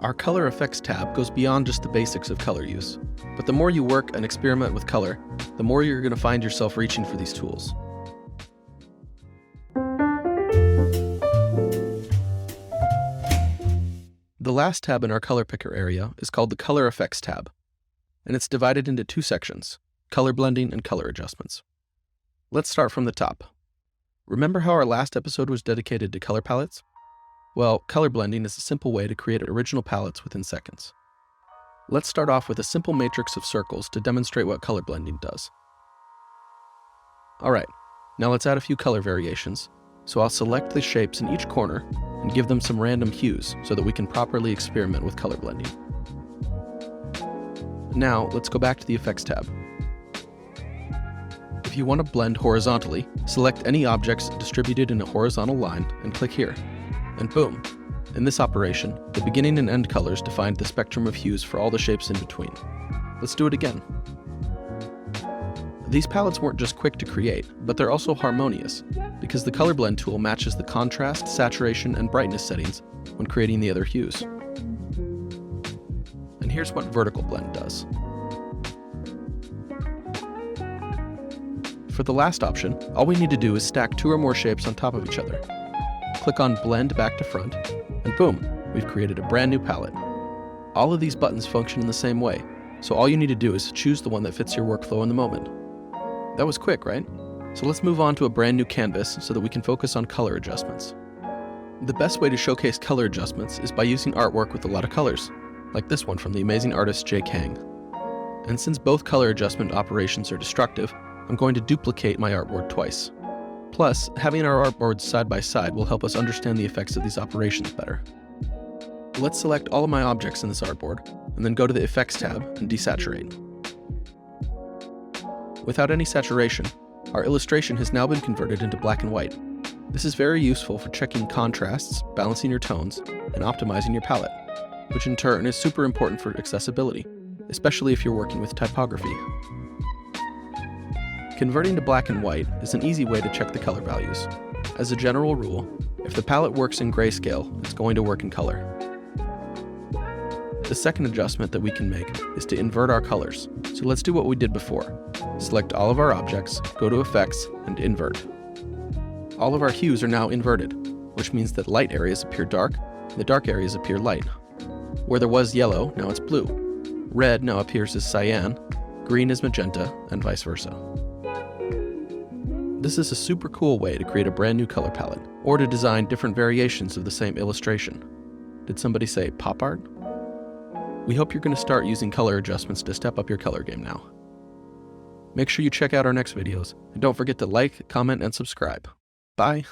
Our Color Effects tab goes beyond just the basics of color use, but the more you work and experiment with color, the more you're going to find yourself reaching for these tools. The last tab in our color picker area is called the Color Effects tab, and it's divided into two sections, color blending and color adjustments. Let's start from the top. Remember how our last episode was dedicated to color palettes? Well, color blending is a simple way to create original palettes within seconds. Let's start off with a simple matrix of circles to demonstrate what color blending does. Alright, now let's add a few color variations. So I'll select the shapes in each corner and give them some random hues so that we can properly experiment with color blending. Now let's go back to the Effects tab. If you want to blend horizontally, select any objects distributed in a horizontal line and click here. And boom! In this operation, the beginning and end colors defined the spectrum of hues for all the shapes in between. Let's do it again. These palettes weren't just quick to create, but they're also harmonious, because the Color Blend tool matches the contrast, saturation, and brightness settings when creating the other hues. And here's what Vertical Blend does. For the last option, all we need to do is stack two or more shapes on top of each other. Click on Blend Back to Front, and boom, we've created a brand new palette. All of these buttons function in the same way, so all you need to do is choose the one that fits your workflow in the moment. That was quick, right? So let's move on to a brand new canvas so that we can focus on color adjustments. The best way to showcase color adjustments is by using artwork with a lot of colors, like this one from the amazing artist Jay Kang. And since both color adjustment operations are destructive, I'm going to duplicate my artboard twice. Plus, having our artboards side by side will help us understand the effects of these operations better. Let's select all of my objects in this artboard, and then go to the Effects tab and Desaturate. Without any saturation, our illustration has now been converted into black and white. This is very useful for checking contrasts, balancing your tones, and optimizing your palette, which in turn is super important for accessibility, especially if you're working with typography. Converting to black and white is an easy way to check the color values. As a general rule, if the palette works in grayscale, it's going to work in color. The second adjustment that we can make is to invert our colors. So let's do what we did before. Select all of our objects, go to Effects, and Invert. All of our hues are now inverted, which means that light areas appear dark, and the dark areas appear light. Where there was yellow, now it's blue. Red now appears as cyan, green is magenta, and vice versa. This is a super cool way to create a brand new color palette, or to design different variations of the same illustration. Did somebody say pop art? We hope you're going to start using color adjustments to step up your color game now. Make sure you check out our next videos, and don't forget to like, comment, and subscribe. Bye!